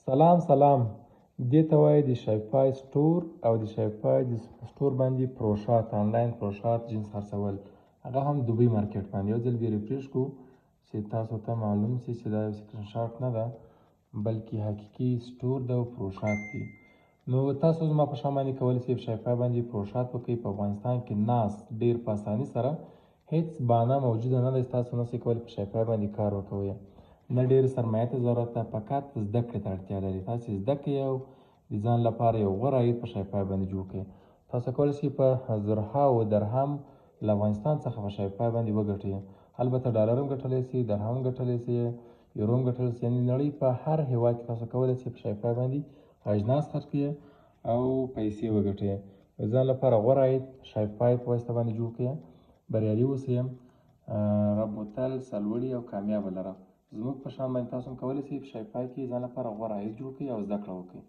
سلام دې ته وایي د شایپای سټور او د شایپای د سټور باندې پروشات آنلاین پروشات جنس خرڅول هغه هم دوبۍ مارکیټ باندې یو ځل بیا ریفریش کړو چې تاسو ته معلوم شي چې دا یو سکرین شاټ نه ده بلکې حقیقي سټور ده او پروشات دي. نو تاسو زما په شان باندې کولی شئ په شایپای باندې پروشات وکړئ. په افغانستان کې ناست ډېر په اساني سره هیڅ بهانه موجوده نه ده چې تاسو نشئ کولی په شایپای باندې کار وکوئ. نه ډېر سرمایه ته ضرورت ده، فقط زده کړې ته اړتیا لري. تاسې زده کړئ او د ځان لپاره یو غوره عاید په شایپای باندې جوړ کړئ. تاسو کولی شئ په زرهاوو درهم له افغانستان څخه په شایپای باندې وګټئ. البته ډالر هم ګټلی شئ، درهم هم ګټلی شئ، یورو هم ګټلی شئ. یعنې نړۍ په هر هېواد کې تاسو کولی شئ په شایپای باندې اجناس خرڅ کړئ او پیسې وګټئ. د ځان لپاره غوره عاید شایپای په واسطه باندې جوړ کړئ. بریالي اوسئ، رب مو تل سرلوړي او کامیابه لره. زموږ په شان باندې تاسو هم کولی شئ په شایپای کې ځان لپاره غوره عاید جوړ کړئ او زده کړه وکړئ.